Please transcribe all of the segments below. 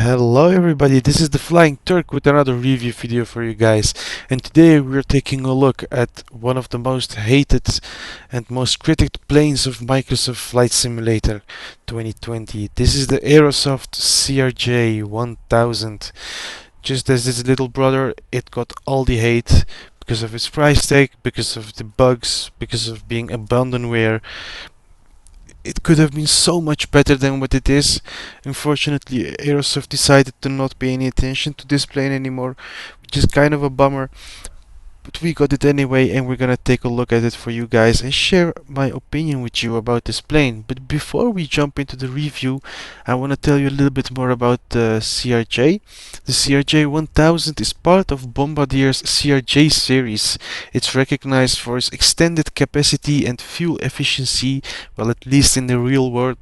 Hello everybody, this is the Flying Turk with another review video for you guys, and today we're taking a look at one of the most hated and most critiqued planes of Microsoft Flight Simulator 2020. This is the Aerosoft CRJ1000. Just as its little brother, it got all the hate because of its price tag, because of the bugs, because of being abandonware. It could have been so much better than what it is. Unfortunately, Aerosoft decided to not pay any attention to this plane anymore, which is kind of a bummer. But we got it anyway, and we're gonna take a look at it for you guys and share my opinion with you about this plane. But before we jump into the review, I want to tell you a little bit more about the CRJ. The CRJ1000 is part of Bombardier's CRJ series. It's recognized for its extended capacity and fuel efficiency, well, at least in the real world,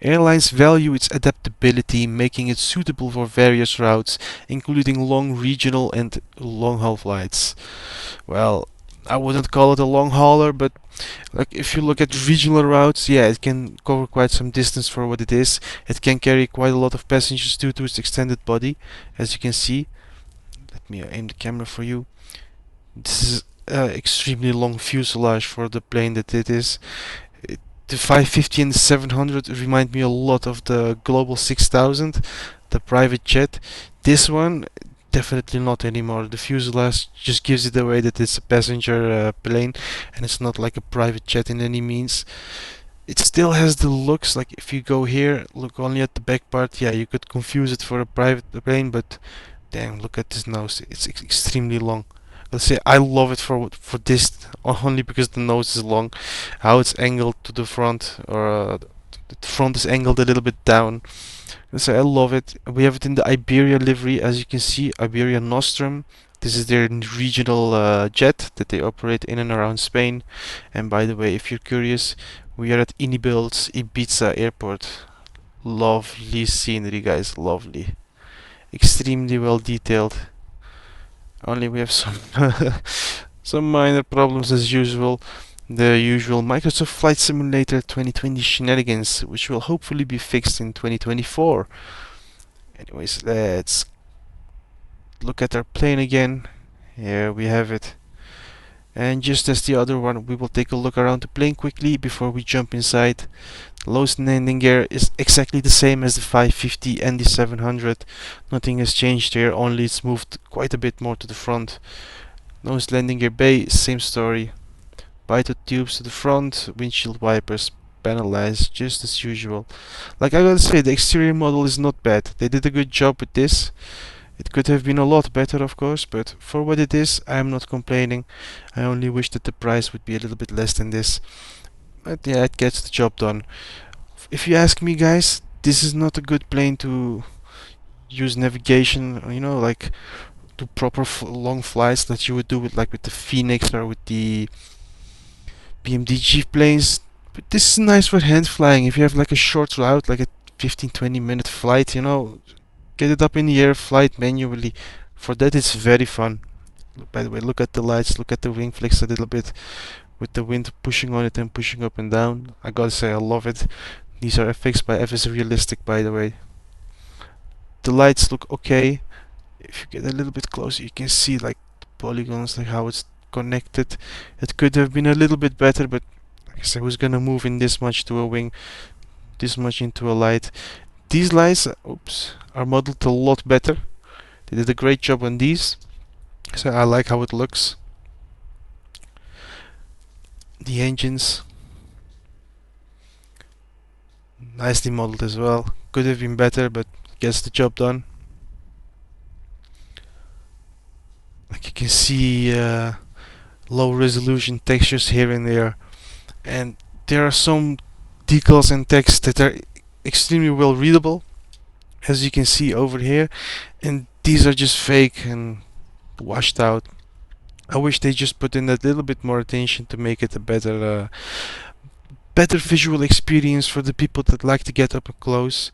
airlines value its adaptability, making it suitable for various routes, including long regional and long-haul flights. Well, I wouldn't call it a long hauler, but like if you look at regional routes, yeah, it can cover quite some distance for what it is. It can carry quite a lot of passengers due to its extended body, as you can see. Let me aim the camera for you. This is extremely long fuselage for the plane that it is. The 550 and the 700 remind me a lot of the Global 6000, the private jet. This one, definitely not anymore. The fuselage just gives it away that it's a passenger plane and it's not like a private jet in any means. It still has the looks, like if you go here, look only at the back part, yeah, you could confuse it for a private plane, but damn, look at this nose, it's extremely long. Let's say I love it for this only because the nose is long, how it's angled to the front, or the front is angled a little bit down. Let's say I love it. We have it in the Iberia livery, as you can see, Iberia Nostrum. This is their regional jet that they operate in and around Spain. And by the way, if you're curious, we are at Inibil's Ibiza airport. Lovely scenery, guys, lovely. Extremely well detailed. Only we have some some minor problems as usual. The usual Microsoft Flight Simulator 2020 shenanigans, which will hopefully be fixed in 2024. Anyways, let's look at our plane again. Here we have it. And just as the other one, we will take a look around the plane quickly before we jump inside. The lowest landing gear is exactly the same as the 550 and the 700. Nothing has changed here, only it's moved quite a bit more to the front. Nose landing gear bay, same story. Biter tubes to the front, windshield wipers panelized just as usual. Like I gotta say, the exterior model is not bad. They did a good job with this. It could have been a lot better, of course, but for what it is, I am not complaining. I only wish that the price would be a little bit less than this. But yeah, it gets the job done. If you ask me, guys, this is not a good plane to use navigation, like do proper long flights that you would do with the Phoenix or with the BMDG planes. But this is nice for hand flying. If you have like a short route, like a 15-20 minute flight, get it up in the air, fly it manually. For that, it's very fun. By the way, look at the lights, look at the wing flex a little bit with the wind pushing on it and pushing up and down. I gotta say, I love it. These are FX by FS Realistic, by the way. The lights look okay. If you get a little bit closer, you can see like the polygons, like how it's connected. It could have been a little bit better, but like I said, who's gonna move in this much to a wing, this much into a light? These lights, are modeled a lot better. They did a great job on these, so I like how it looks. The engines, nicely modeled as well. Could have been better, but gets the job done. Like you can see, low resolution textures here and there, and there are some decals and text that are extremely well readable, as you can see over here, and these are just fake and washed out. I wish they just put in a little bit more attention to make it a better visual experience for the people that like to get up close.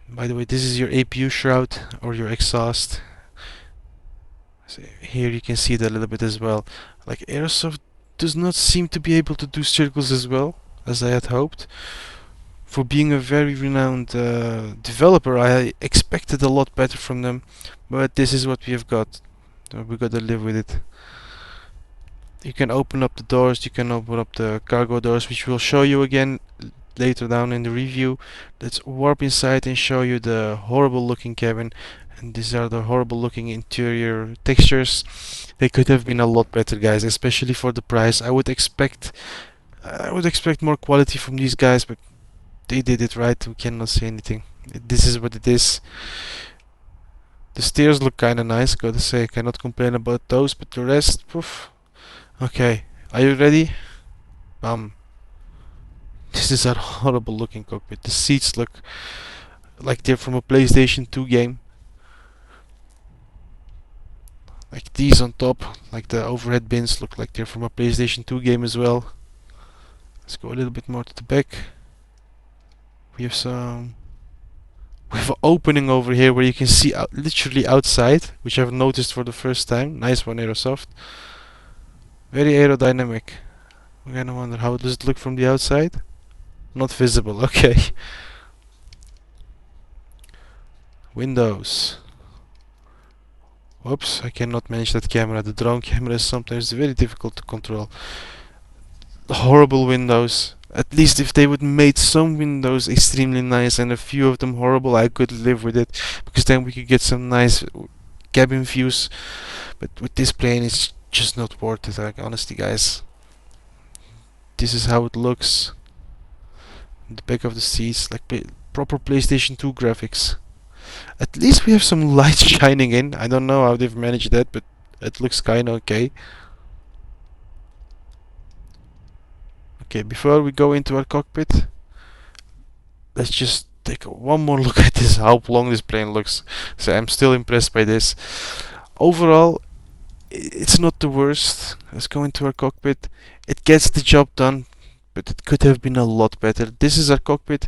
By the way, this is your APU shroud or your exhaust. So here you can see that a little bit as well. Like Aerosoft does not seem to be able to do circles as well as I had hoped. For being a very renowned developer, I expected a lot better from them, but this is what we have got. So we gotta live with it. You can open up the doors, you can open up the cargo doors, which we'll show you again later down in the review. Let's warp inside and show you the horrible looking cabin. And these are the horrible looking interior textures. They could have been a lot better, guys, especially for the price. I would expect more quality from these guys, but they did it right. We cannot say anything. This is what it is. The stairs look kinda nice, gotta say. Cannot complain about those, but the rest, poof. Okay, are you ready? This is a horrible looking cockpit. The seats look like they're from a PlayStation 2 game. Like these on top, like the overhead bins look like they're from a PlayStation 2 game as well. Let's go a little bit more to the back. We have some... We have an opening over here where you can see literally outside, which I've noticed for the first time. Nice one, Aerosoft. Very aerodynamic. I'm gonna wonder how does it look from the outside? Not visible, okay. Windows. Whoops, I cannot manage that camera. The drone camera is sometimes very difficult to control. Horrible windows. At least if they would made some windows extremely nice and a few of them horrible, I could live with it, because then we could get some nice cabin views. But with this plane, it's just not worth it. Like, honestly, guys. This is how it looks. The back of the seats, like proper PlayStation 2 graphics. At least we have some light shining in. I don't know how they've managed that, but it looks kinda okay. Okay, before we go into our cockpit, let's just take one more look at this, how long this plane looks. So I'm still impressed by this. Overall, it's not the worst. Let's go into our cockpit. It gets the job done, but it could have been a lot better. This is our cockpit.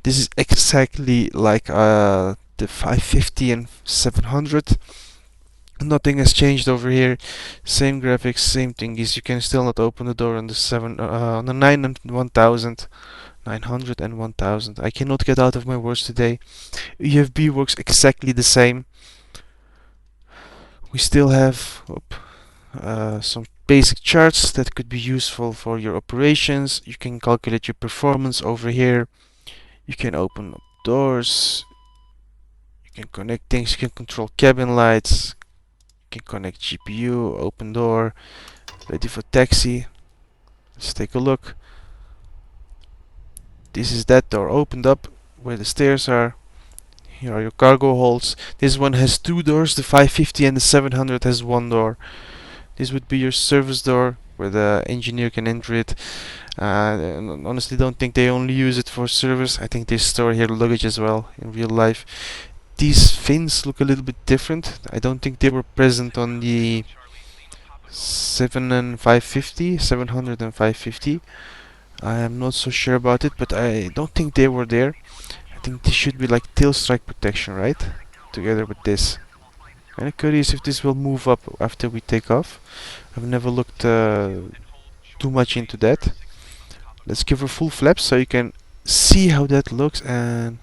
This is exactly like the 550 and 700. Nothing has changed over here. Same graphics, same thingies. You can still not open the door on the 9 and 1000. 900 and 1000. I cannot get out of my words today. EFB works exactly the same. We still have some basic charts that could be useful for your operations. You can calculate your performance over here. You can open up doors. You can connect things. You can control cabin lights. You can connect GPU, open door, ready for taxi. Let's take a look. This is that door opened up where the stairs are. Here are your cargo holds. This one has two doors, the 550 and the 700 has one door. This would be your service door where the engineer can enter it. And honestly, don't think they only use it for service. I think they store here luggage as well in real life. These fins look a little bit different. I don't think they were present on the 700 and 550. I am not so sure about it, but I don't think they were there. I think this should be like tail strike protection, right? Together with this. I'm curious if this will move up after we take off. I've never looked too much into that. Let's give her full flaps so you can see how that looks. And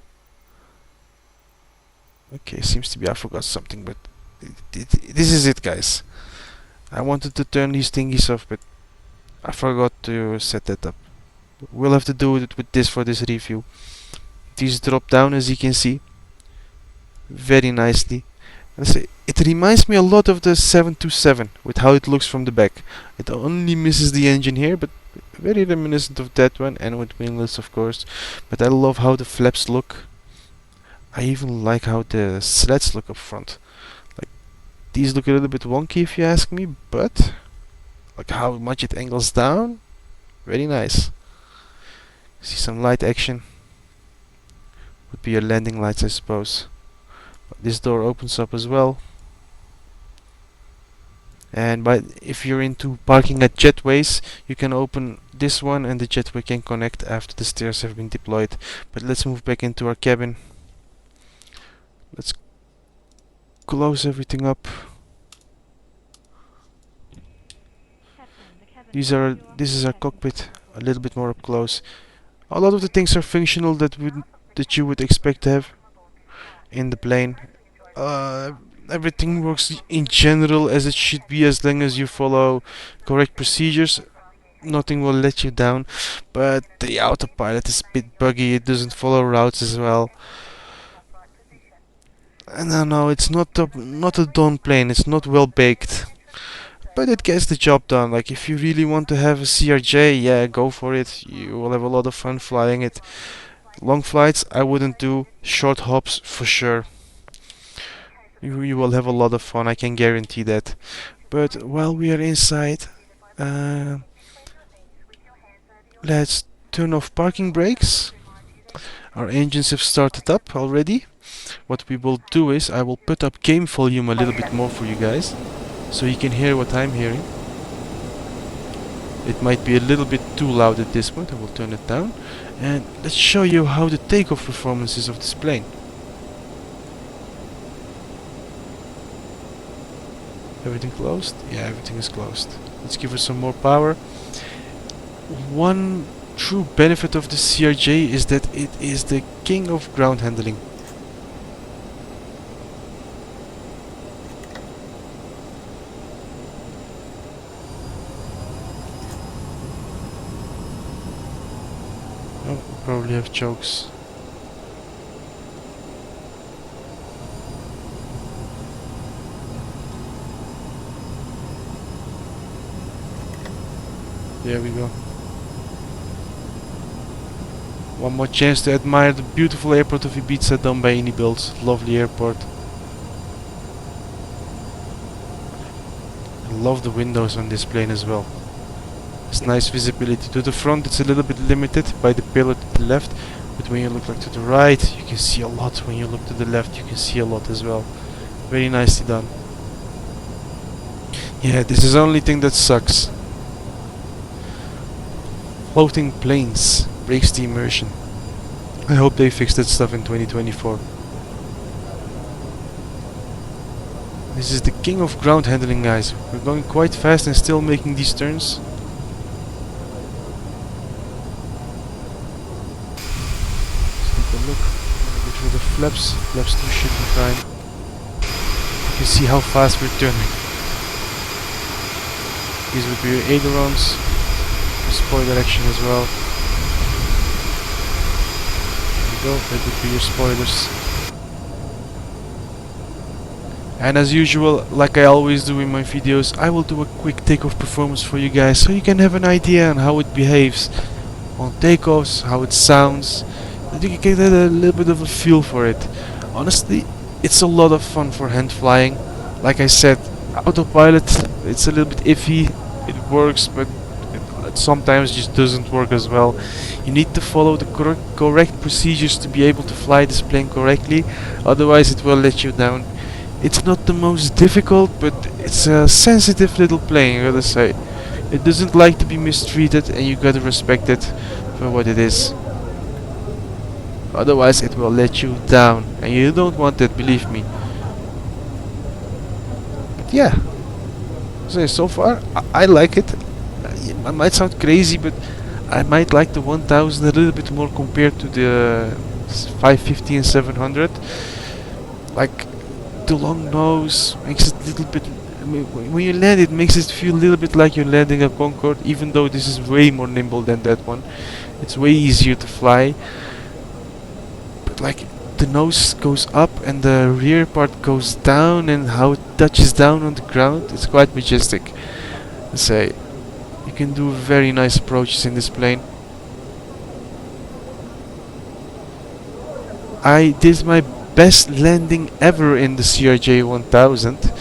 okay, seems to be I forgot something, but this is it, guys. I wanted to turn these thingies off, but I forgot to set that up. We'll have to do it with this for this review. These drop down, as you can see, very nicely. It reminds me a lot of the 727 with how it looks from the back. It only misses the engine here, but very reminiscent of that one, and with winglets, of course. But I love how the flaps look. I even like how the slats look up front. Like, these look a little bit wonky if you ask me, but like how much it angles down, very nice. See some light action. Would be your landing lights, I suppose. But this door opens up as well. And if you're into parking at jetways, you can open this one and the jetway can connect after the stairs have been deployed. But let's move back into our cabin. Let's close everything up. This is our cockpit, a little bit more up close. A lot of the things are functional that you would expect to have in the plane. Uh, Everything works in general as it should be as long as you follow correct procedures. Nothing will let you down, but the autopilot is a bit buggy. It doesn't follow routes as well. And I know it's not a done plane. It's not well baked, but it gets the job done. Like if you really want to have a CRJ, yeah, go for it. You will have a lot of fun flying it. Long flights I wouldn't do. Short hops for sure. You will have a lot of fun. I can guarantee that. But while we are inside, uh, let's turn off parking brakes. Our engines have started up already. What we will do is I will put up game volume a little bit more for you guys, so you can hear what I'm hearing. It might be a little bit too loud at this point. I will turn it down. And let's show you how the takeoff performance is of this plane. Everything closed? Yeah, everything is closed. Let's give her some more power. One true benefit of the CRJ is that it is the king of ground handling. Oh, probably have chokes. There we go. One more chance to admire the beautiful airport of Ibiza done by Any Builds. Lovely airport. I love the windows on this plane as well. It's nice visibility. To the front it's a little bit limited by the pillar to the left, but when you look like to the right you can see a lot. When you look to the left you can see a lot as well. Very nicely done. Yeah, this is the only thing that sucks. Floating planes breaks the immersion. I hope they fix that stuff in 2024. This is the king of ground handling, guys. We're going quite fast and still making these turns. Let's take a look. Get rid of flaps. Flaps 2 should be fine. You can see how fast we're turning. These would be your ailerons. Spoiler action as well. There we go, that would be your spoilers. And as usual, like I always do in my videos, I will do a quick takeoff performance for you guys so you can have an idea on how it behaves on takeoffs, how it sounds, that you can get a little bit of a feel for it. Honestly, it's a lot of fun for hand flying. Like I said, autopilot, it's a little bit iffy. It works, but it sometimes just doesn't work as well. You need to follow the correct procedures to be able to fly this plane correctly, otherwise it will let you down. It's not the most difficult, but it's a sensitive little plane, I gotta say. It doesn't like to be mistreated and you gotta respect it for what it is. Otherwise it will let you down, and you don't want that, believe me. But yeah, so far I like it. I might sound crazy, but I might like the 1000 a little bit more compared to the 550 and 700. Like, the long nose makes it a little bit... I mean, when you land it makes it feel a little bit like you're landing a Concorde, even though this is way more nimble than that one. It's way easier to fly. But like, the nose goes up and the rear part goes down, and how it touches down on the ground, it's quite majestic. Let's say, you can do very nice approaches in this plane. I did my best landing ever in the CRJ1000.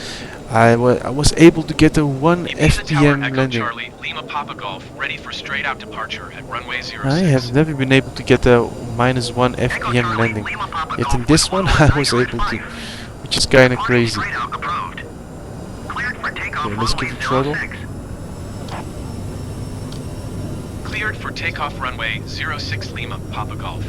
I was able to get a 1 FPM landing. Charlie, Lima Papa Golf, ready for straight out departure at runway 06. I have never been able to get a -1 FPM landing. Yet in this one I was able to, which is kinda crazy. Okay, let's give it throttle. Cleared for takeoff runway 06 Lima Papa Golf.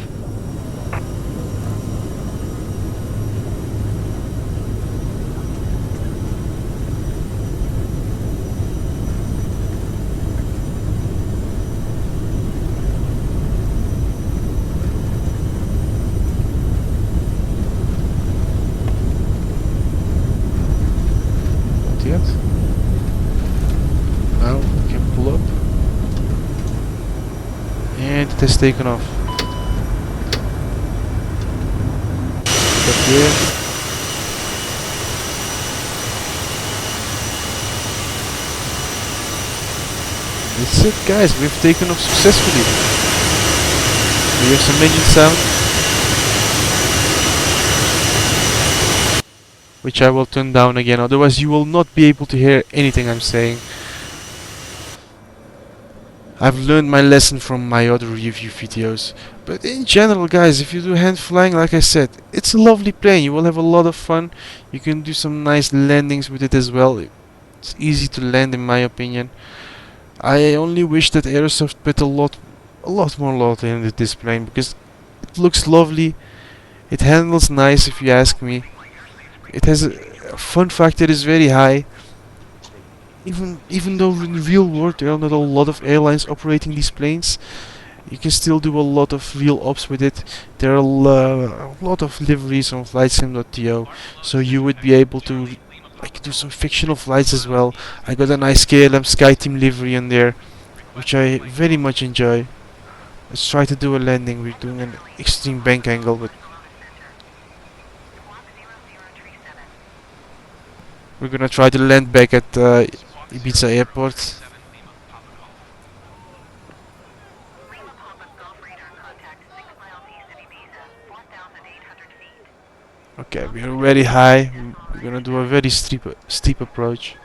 it has taken off. Up there. That's it, guys. We've taken off successfully. We have some engine sound, which I will turn down again, otherwise you will not be able to hear anything I'm saying. I've learned my lesson from my other review videos. But in general, guys, if you do hand flying, like I said, it's a lovely plane. You will have a lot of fun. You can do some nice landings with it as well. It's easy to land, in my opinion. I only wish that Aerosoft put a lot more love into this plane, because it looks lovely. It handles nice, if you ask me. It has a fun factor is very high. Even though in the real world there are not a lot of airlines operating these planes, you can still do a lot of real ops with it. There are a lot of liveries on flightsim.to, so you would be able to like do some fictional flights as well. I got a nice KLM SkyTeam livery in there, which I very much enjoy. Let's try to do a landing. We're doing an extreme bank angle, but we're gonna try to land back at Ibiza airport. Okay, we are very high. We're gonna do a very steep approach.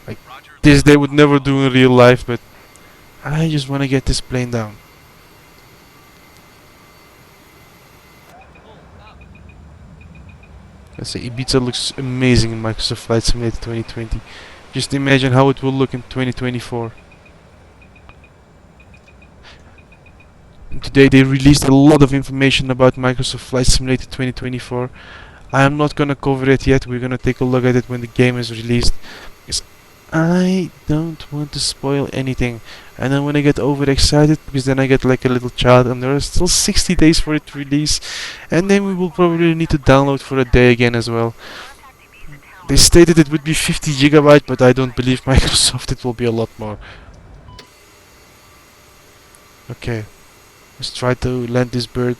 Like this, they would never do in real life, but I just wanna get this plane down. Let's say Ibiza looks amazing in Microsoft Flight Simulator 2020. Just imagine how it will look in 2024. And today they released a lot of information about Microsoft Flight Simulator 2024. I am not gonna cover it yet. We're gonna take a look at it when the game is released. Because I don't want to spoil anything. I don't want to get overexcited, because then I get like a little child, and there are still 60 days for it to release. And then we will probably need to download for a day again as well. They stated it would be 50 gigabyte, but I don't believe Microsoft it will be a lot more. Okay, let's try to land this bird.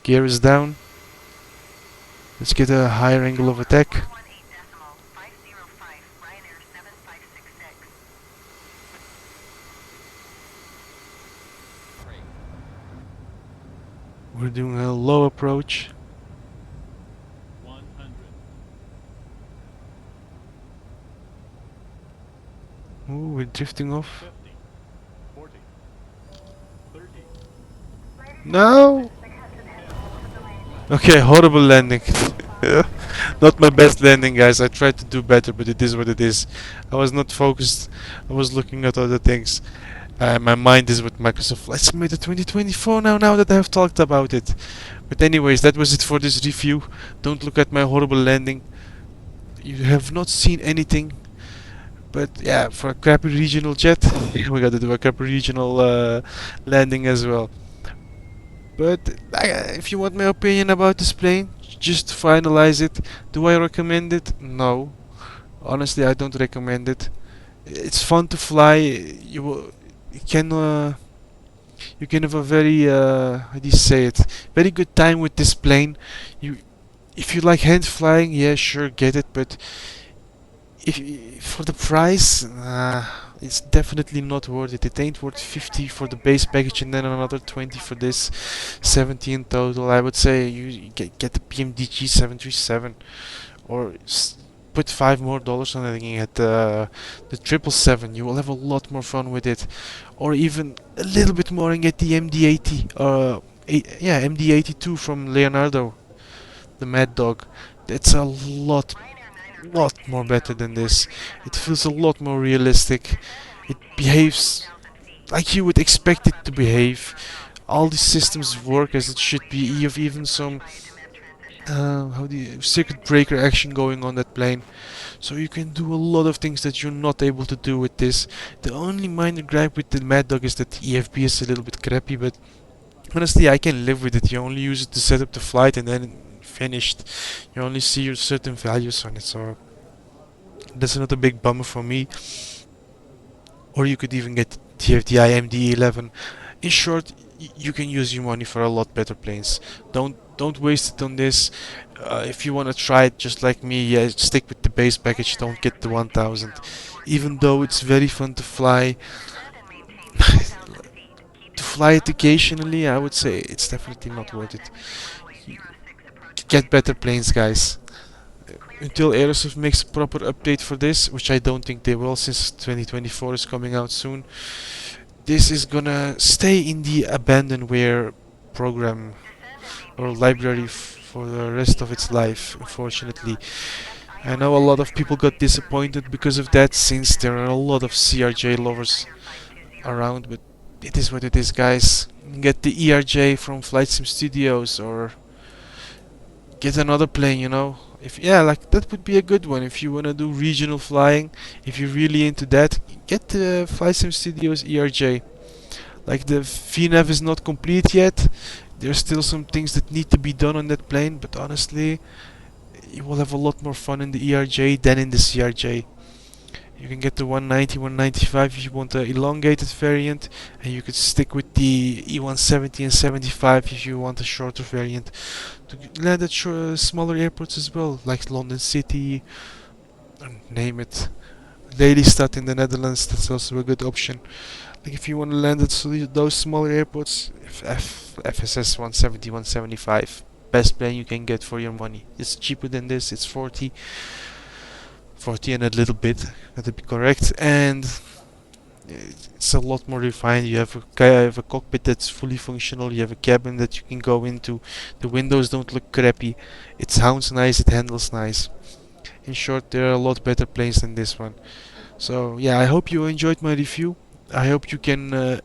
Gear is down. Let's get a higher angle of attack. We're doing a low approach. Ooh, we're drifting off. No! Okay, horrible landing. Not my best landing, guys. I tried to do better, but it is what it is. I was not focused. I was looking at other things. My mind is with Microsoft Flight Simulator 2024 now that I have talked about it. But anyways, that was it for this review. Don't look at my horrible landing. You have not seen anything. But yeah, for a crappy regional jet, we gotta do a crappy regional landing as well. But if you want my opinion about this plane, just finalize it. Do I recommend it? No. Honestly, I don't recommend it. It's fun to fly. You can you can have a very how do you say it? Very good time with this plane. You if you like hand flying, yeah, sure, get it. But if for the price, it's definitely not worth it. It ain't worth 50 for the base package and then another 20 for this, 70 in total. I would say you get the PMDG 737, or put $5 more on it and get the 777. You will have a lot more fun with it, or even a little bit more and get the MD-80, yeah, MD-82 from Leonardo, the Mad Dog. That's a lot more better than this. It feels a lot more realistic. It behaves like you would expect it to behave. All the systems work as it should be. You have even some how do you, circuit breaker action going on that plane. So you can do a lot of things that you're not able to do with this. The only minor gripe with the Mad Dog is that the EFB is a little bit crappy, but honestly I can live with it. You only use it to set up the flight and then finished. You only see your certain values on it, so That's another big bummer for me. Or you could even get TFDI MD11. In short, you can use your money for a lot better planes. Don't waste it on this. If you want to try it just like me, yeah, stick with the base package. Don't get the 1000. Even though it's very fun to fly, to fly it occasionally, I would say it's definitely not worth it. Get better planes, guys. Until Aerosoft makes a proper update for this, which I don't think they will, since 2024 is coming out soon. This is gonna stay in the abandonware program or library for the rest of its life, unfortunately. I know a lot of people got disappointed because of that, since there are a lot of CRJ lovers around, but it is what it is, guys. Get the ERJ from Flight Sim Studios, or get another plane, you know. If yeah, like that would be a good one if you wanna do regional flying. If you're really into that, get the Flight Sim Studios ERJ. Like the VNAV is not complete yet. There's still some things that need to be done on that plane, but honestly, you will have a lot more fun in the ERJ than in the CRJ. You can get the 190, 195 if you want the elongated variant, and you could stick with the E170 and 75 if you want a shorter variant. To land at smaller airports as well, like London City, name it. Lelystad in the Netherlands, that's also a good option. Like if you want to land at those smaller airports, FSS 170, 175, best plane you can get for your money. It's cheaper than this. It's 40 and a little bit, to be correct, and it's a lot more refined. You have a cockpit that's fully functional. You have a cabin that you can go into. The windows don't look crappy. It sounds nice. It handles nice. In short, there are a lot better planes than this one. So yeah, I hope you enjoyed my review. I hope you can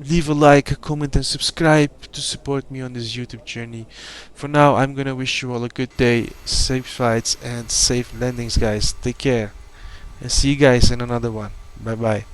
leave a like, a comment, and subscribe to support me on this YouTube journey. For now, I'm gonna wish you all a good day, safe flights, and safe landings, guys. Take care, and see you guys in another one. Bye bye.